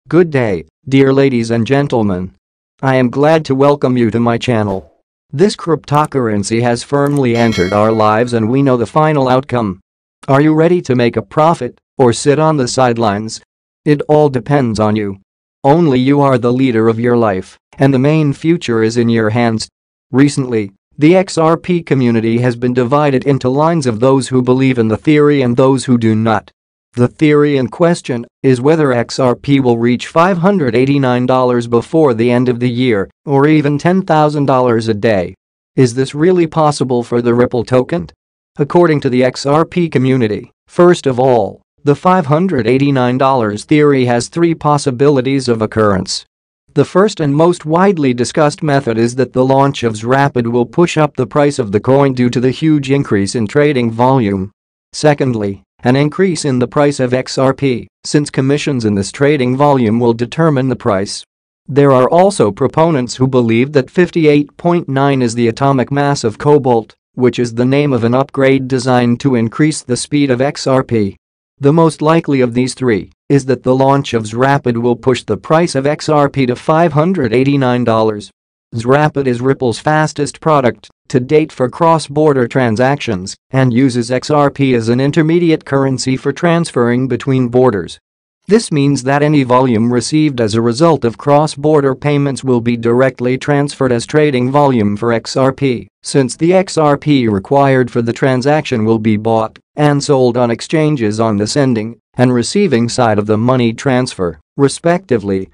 Good day, dear ladies and gentlemen. I am glad to welcome you to my channel. This cryptocurrency has firmly entered our lives and we know the final outcome. Are you ready to make a profit or sit on the sidelines? It all depends on you. Only you are the leader of your life, and the main future is in your hands. Recently, the XRP community has been divided into lines of those who believe in the theory and those who do not. The theory in question is whether XRP will reach $589 before the end of the year, or even $10,000 a day. Is this really possible for the Ripple token? According to the XRP community, first of all, the $589 theory has three possibilities of occurrence. The first and most widely discussed method is that the launch of Rapid will push up the price of the coin due to the huge increase in trading volume. Secondly, an increase in the price of XRP, since commissions in this trading volume will determine the price. There are also proponents who believe that 58.9 is the atomic mass of cobalt, which is the name of an upgrade designed to increase the speed of XRP. The most likely of these three is that the launch of Rapid will push the price of XRP to $589. Rapid is Ripple's fastest product to date for cross-border transactions and uses XRP as an intermediate currency for transferring between borders. This means that any volume received as a result of cross-border payments will be directly transferred as trading volume for XRP, since the XRP required for the transaction will be bought and sold on exchanges on the sending and receiving side of the money transfer, respectively.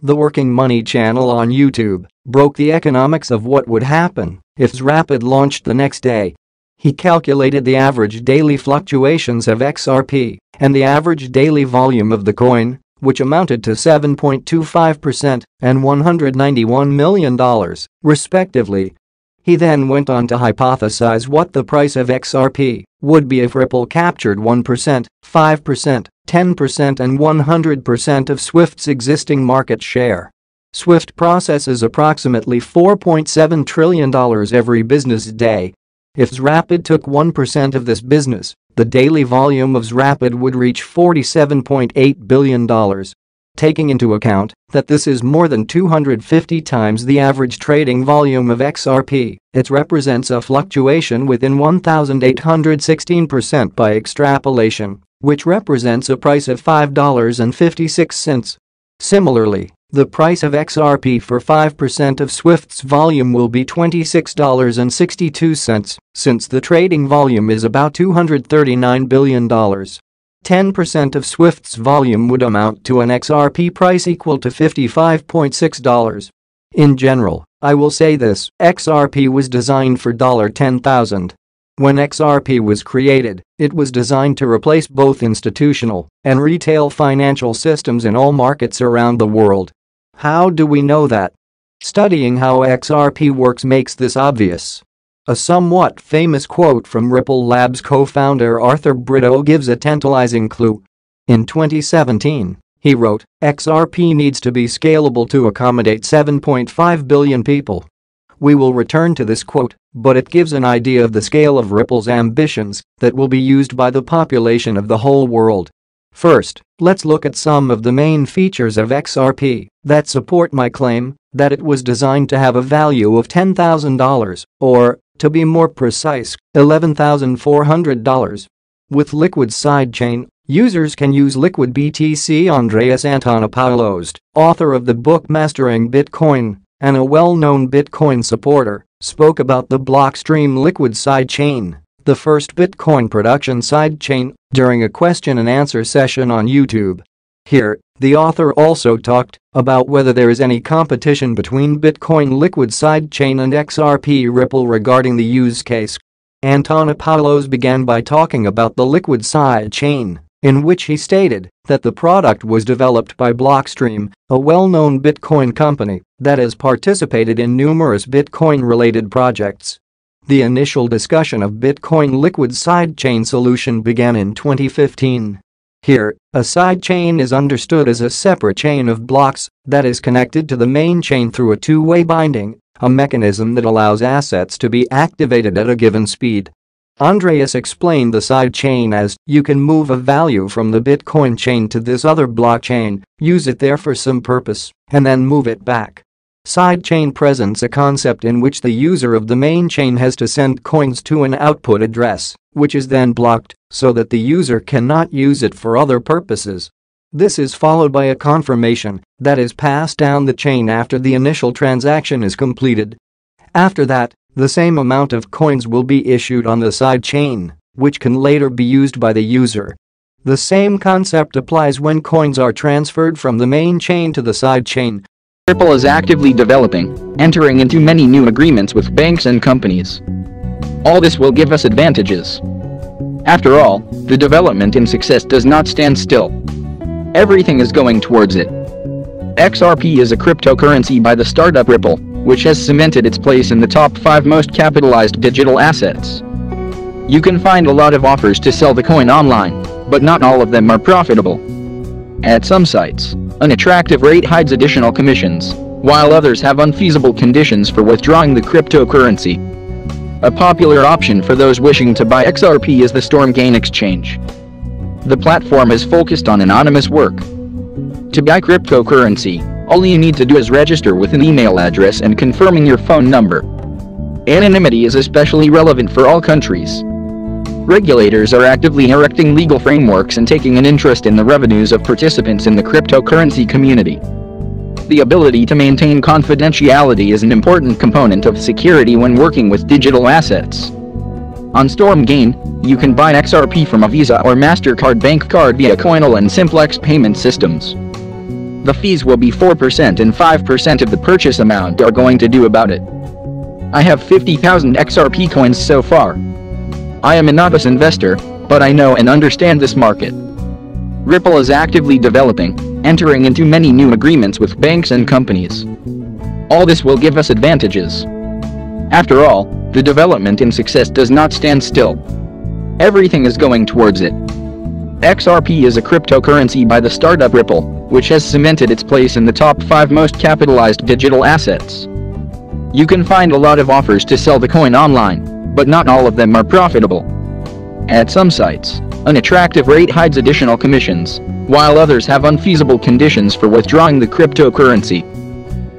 The Working Money channel on YouTube broke the economics of what would happen if Rapid launched the next day. He calculated the average daily fluctuations of XRP and the average daily volume of the coin, which amounted to 7.25% and $191 million, respectively. He then went on to hypothesize what the price of XRP would be if Ripple captured 1%, 5%, 10% and 100% of Swift's existing market share. Swift processes approximately $4.7 trillion every business day. If Rapid took 1% of this business, the daily volume of Rapid would reach $47.8 billion. Taking into account that this is more than 250 times the average trading volume of XRP, it represents a fluctuation within 1,816% by extrapolation, which represents a price of $5.56. Similarly, the price of XRP for 5% of Swift's volume will be $26.62, since the trading volume is about $239 billion. 10% of Swift's volume would amount to an XRP price equal to $55.6. In general, I will say this: XRP was designed for $10,000. When XRP was created, it was designed to replace both institutional and retail financial systems in all markets around the world. How do we know that? Studying how XRP works makes this obvious. A somewhat famous quote from Ripple Labs co-founder Arthur Brito gives a tantalizing clue. In 2017, he wrote, "XRP needs to be scalable to accommodate 7.5 billion people." We will return to this quote, but it gives an idea of the scale of Ripple's ambitions that will be used by the population of the whole world. First, let's look at some of the main features of XRP that support my claim that it was designed to have a value of $10,000, or, to be more precise, $11,400. With Liquid Sidechain, users can use Liquid BTC. Andreas Antonopoulos, author of the book Mastering Bitcoin and a well-known Bitcoin supporter, spoke about the Blockstream Liquid Sidechain, the first Bitcoin production sidechain, during a question-and-answer session on YouTube. Here, the author also talked about whether there is any competition between Bitcoin Liquid Sidechain and XRP Ripple regarding the use case. Antonopoulos began by talking about the Liquid Sidechain, in which he stated that the product was developed by Blockstream, a well-known Bitcoin company that has participated in numerous Bitcoin-related projects. The initial discussion of Bitcoin Liquid Sidechain solution began in 2015. Here, a sidechain is understood as a separate chain of blocks that is connected to the main chain through a two-way binding, a mechanism that allows assets to be activated at a given speed. Andreas explained the sidechain as, you can move a value from the Bitcoin chain to this other blockchain, use it there for some purpose, and then move it back. Sidechain presents a concept in which the user of the main chain has to send coins to an output address, which is then blocked, so that the user cannot use it for other purposes. This is followed by a confirmation that is passed down the chain after the initial transaction is completed. After that, the same amount of coins will be issued on the sidechain, which can later be used by the user. The same concept applies when coins are transferred from the main chain to the sidechain. Ripple is actively developing, entering into many new agreements with banks and companies. All this will give us advantages. After all, the development in success does not stand still. Everything is going towards it. XRP is a cryptocurrency by the startup Ripple, which has cemented its place in the top 5 most capitalized digital assets. You can find a lot of offers to sell the coin online, but not all of them are profitable. At some sites, an attractive rate hides additional commissions, while others have unfeasible conditions for withdrawing the cryptocurrency. A popular option for those wishing to buy XRP is the Stormgain exchange. The platform is focused on anonymous work. To buy cryptocurrency, all you need to do is register with an email address and confirming your phone number. Anonymity is especially relevant for all countries. Regulators are actively erecting legal frameworks and taking an interest in the revenues of participants in the cryptocurrency community. The ability to maintain confidentiality is an important component of security when working with digital assets. On Stormgain, you can buy XRP from a Visa or MasterCard bank card via Coinal and Simplex payment systems. The fees will be 4% and 5% of the purchase amount are going to do about it. I have 50,000 XRP coins so far. I am a novice investor, but I know and understand this market. Ripple is actively developing, entering into many new agreements with banks and companies. All this will give us advantages. After all, the development in success does not stand still. Everything is going towards it. XRP is a cryptocurrency by the startup Ripple, which has cemented its place in the top 5 most capitalized digital assets. You can find a lot of offers to sell the coin online, but not all of them are profitable. At some sites, an attractive rate hides additional commissions, while others have unfeasible conditions for withdrawing the cryptocurrency.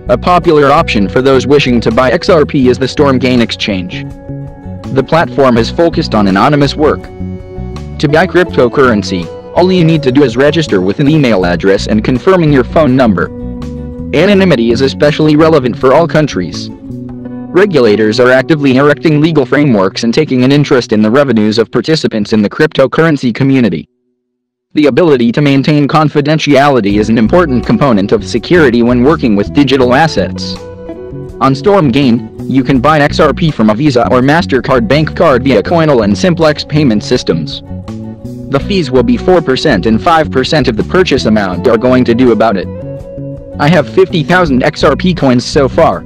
A popular option for those wishing to buy XRP is the Stormgain exchange. The platform is focused on anonymous work. To buy cryptocurrency, all you need to do is register with an email address and confirming your phone number. Anonymity is especially relevant for all countries. Regulators are actively erecting legal frameworks and taking an interest in the revenues of participants in the cryptocurrency community. The ability to maintain confidentiality is an important component of security when working with digital assets. On Stormgain, you can buy XRP from a Visa or MasterCard bank card via Coinal and Simplex payment systems. The fees will be 4% and 5% of the purchase amount are going to do about it. I have 50,000 XRP coins so far.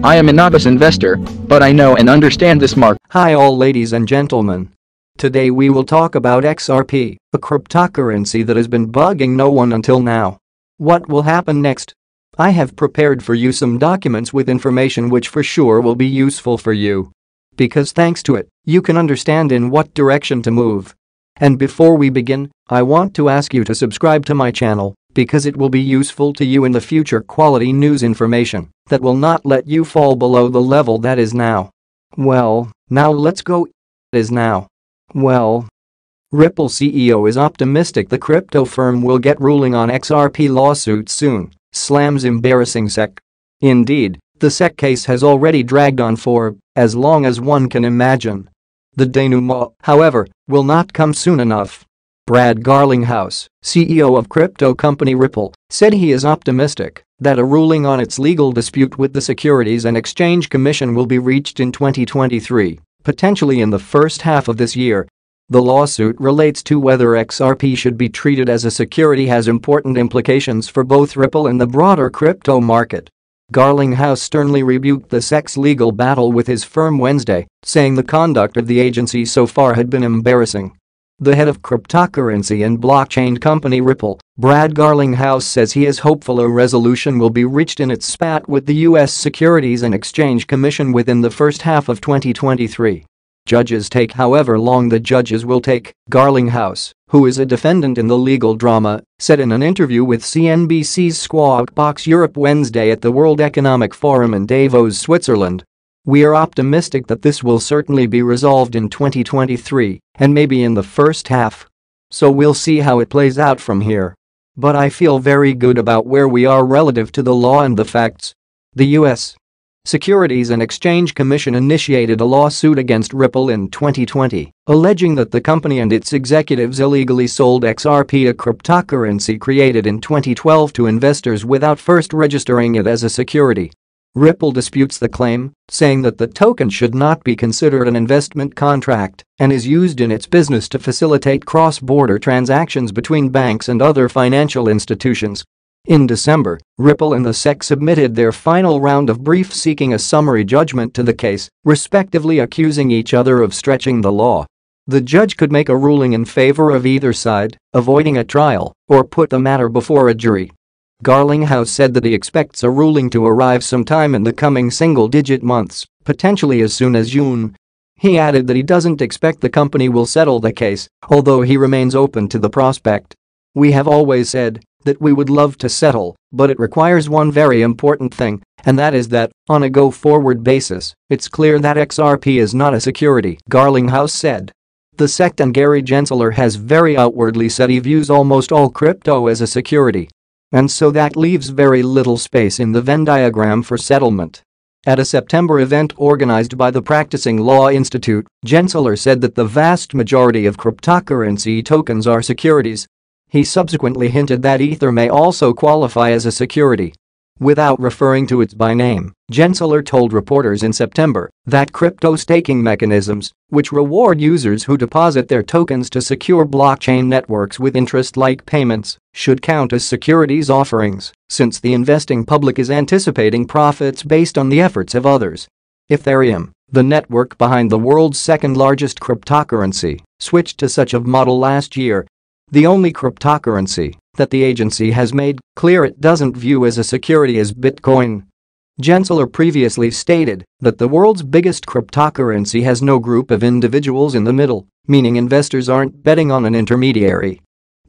I am a novice investor, but I know and understand this market. Hi all ladies and gentlemen. Today we will talk about XRP, a cryptocurrency that has been bugging no one until now. What will happen next? I have prepared for you some documents with information which for sure will be useful for you. Because thanks to it, you can understand in what direction to move. And before we begin, I want to ask you to subscribe to my channel, because it will be useful to you in the future quality news information that will not let you fall below the level that is now. Well, now let's go. Is now. Well, Ripple CEO is optimistic the crypto firm will get ruling on XRP lawsuit soon, slams embarrassing SEC. Indeed, the SEC case has already dragged on for as long as one can imagine. The denouement, however, will not come soon enough. Brad Garlinghouse, CEO of crypto company Ripple, said he is optimistic that a ruling on its legal dispute with the Securities and Exchange Commission will be reached in 2023, potentially in the first half of this year. The lawsuit relates to whether XRP should be treated as a security, has important implications for both Ripple and the broader crypto market. Garlinghouse sternly rebuked the SEC's legal battle with his firm Wednesday, saying the conduct of the agency so far had been embarrassing. The head of cryptocurrency and blockchain company Ripple, Brad Garlinghouse, says he is hopeful a resolution will be reached in its spat with the U.S. Securities and Exchange Commission within the first half of 2023. Judges take however long the judges will take, Garlinghouse, who is a defendant in the legal drama, said in an interview with CNBC's Squawk Box Europe Wednesday at the World Economic Forum in Davos, Switzerland. We are optimistic that this will certainly be resolved in 2023 and maybe in the first half. So we'll see how it plays out from here. But I feel very good about where we are relative to the law and the facts. The U.S. Securities and Exchange Commission initiated a lawsuit against Ripple in 2020, alleging that the company and its executives illegally sold XRP, a cryptocurrency created in 2012, to investors without first registering it as a security. Ripple disputes the claim, saying that the token should not be considered an investment contract and is used in its business to facilitate cross-border transactions between banks and other financial institutions. In December, Ripple and the SEC submitted their final round of briefs seeking a summary judgment to the case, respectively accusing each other of stretching the law. The judge could make a ruling in favor of either side, avoiding a trial, or put the matter before a jury. Garlinghouse said that he expects a ruling to arrive sometime in the coming single-digit months, potentially as soon as June. He added that he doesn't expect the company will settle the case, although he remains open to the prospect. "We have always said that we would love to settle, but it requires one very important thing, and that is that, on a go-forward basis, it's clear that XRP is not a security," Garlinghouse said. The SEC and Gary Gensler has very outwardly said he views almost all crypto as a security. And so that leaves very little space in the Venn diagram for settlement. At a September event organized by the Practicing Law Institute, Gensler said that the vast majority of cryptocurrency tokens are securities. He subsequently hinted that Ether may also qualify as a security. Without referring to it by name, Gensler told reporters in September that crypto staking mechanisms, which reward users who deposit their tokens to secure blockchain networks with interest-like payments, should count as securities offerings, since the investing public is anticipating profits based on the efforts of others. Ethereum, the network behind the world's second-largest cryptocurrency, switched to such a model last year. The only cryptocurrency that the agency has made clear it doesn't view as a security is Bitcoin. Gensler previously stated that the world's biggest cryptocurrency has no group of individuals in the middle, meaning investors aren't betting on an intermediary.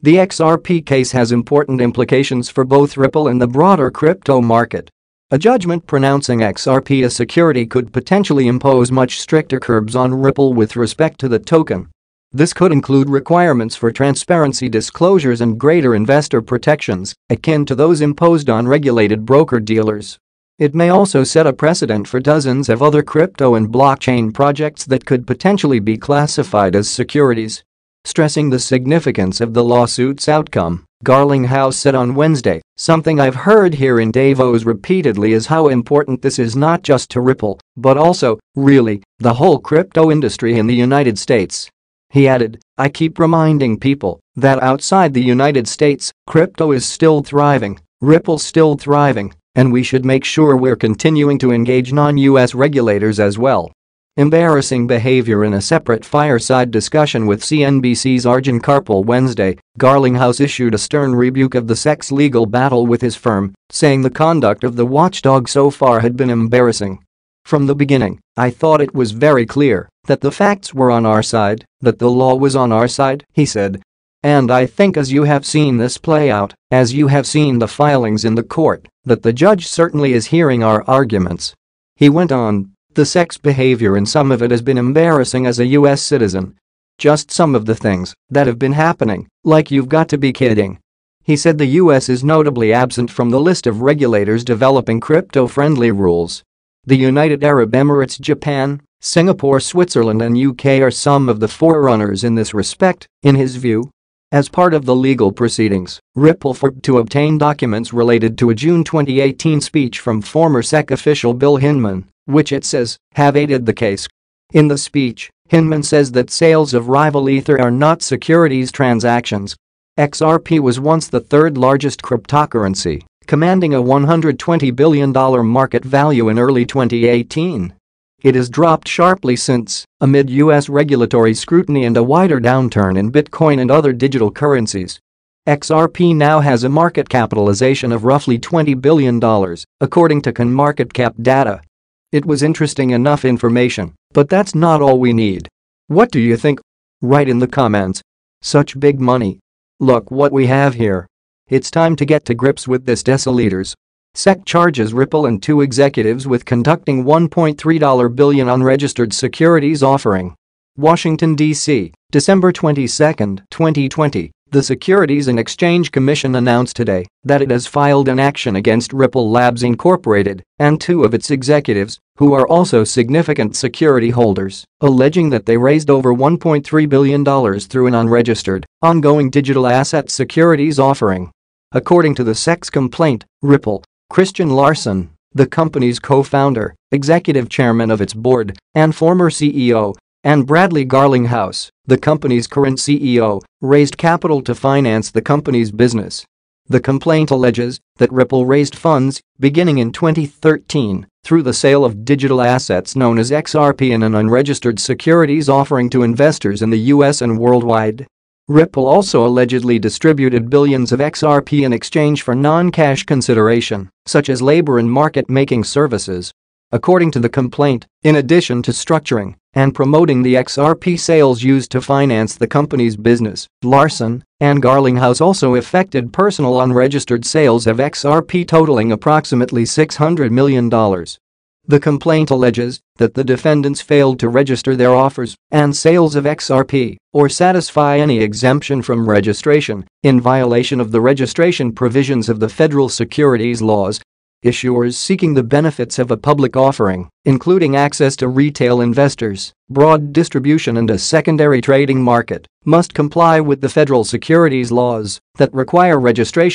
The XRP case has important implications for both Ripple and the broader crypto market. A judgment pronouncing XRP a security could potentially impose much stricter curbs on Ripple with respect to the token. This could include requirements for transparency disclosures and greater investor protections, akin to those imposed on regulated broker-dealers. It may also set a precedent for dozens of other crypto and blockchain projects that could potentially be classified as securities. Stressing the significance of the lawsuit's outcome, Garlinghouse said on Wednesday, "Something I've heard here in Davos repeatedly is how important this is not just to Ripple, but also, really, the whole crypto industry in the United States." He added, "I keep reminding people that outside the United States, crypto is still thriving, Ripple's still thriving, and we should make sure we're continuing to engage non-US regulators as well." Embarrassing behavior. In a separate fireside discussion with CNBC's Arjun Karpal Wednesday, Garlinghouse issued a stern rebuke of the SEC's legal battle with his firm, saying the conduct of the watchdog so far had been embarrassing. "From the beginning, I thought it was very clear that the facts were on our side, that the law was on our side," he said. "And I think as you have seen this play out, as you have seen the filings in the court, that the judge certainly is hearing our arguments." He went on, "The SEC's behavior in some of it has been embarrassing as a US citizen. Just some of the things that have been happening, like you've got to be kidding." He said the US is notably absent from the list of regulators developing crypto-friendly rules. The United Arab Emirates, Japan, Singapore, Switzerland and UK are some of the forerunners in this respect, in his view. As part of the legal proceedings, Ripple fought to obtain documents related to a June 2018 speech from former SEC official Bill Hinman, which it says have aided the case. In the speech, Hinman says that sales of rival Ether are not securities transactions. XRP was once the third largest cryptocurrency, commanding a $120 billion market value in early 2018. It has dropped sharply since, amid US regulatory scrutiny and a wider downturn in Bitcoin and other digital currencies. XRP now has a market capitalization of roughly $20 billion, according to CoinMarketCap data. It was interesting enough information, but that's not all we need. What do you think? Write in the comments. Such big money. Look what we have here. It's time to get to grips with this, deciliters. SEC charges Ripple and two executives with conducting $1.3 billion unregistered securities offering. Washington, D.C., December 22, 2020. The Securities and Exchange Commission announced today that it has filed an action against Ripple Labs Incorporated and two of its executives, who are also significant security holders, alleging that they raised over $1.3 billion through an unregistered, ongoing digital asset securities offering. According to the SEC's complaint, Ripple, Christian Larson, the company's co-founder, executive chairman of its board, and former CEO, and Bradley Garlinghouse, the company's current CEO, raised capital to finance the company's business. The complaint alleges that Ripple raised funds, beginning in 2013, through the sale of digital assets known as XRP in an unregistered securities offering to investors in the US and worldwide. Ripple also allegedly distributed billions of XRP in exchange for non-cash consideration, such as labor and market-making services. According to the complaint, in addition to structuring and promoting the XRP sales used to finance the company's business, Larson and Garlinghouse also effected personal unregistered sales of XRP totaling approximately $600 million. The complaint alleges that the defendants failed to register their offers and sales of XRP or satisfy any exemption from registration, in violation of the registration provisions of the federal securities laws. Issuers seeking the benefits of a public offering, including access to retail investors, broad distribution and a secondary trading market, must comply with the federal securities laws that require registration.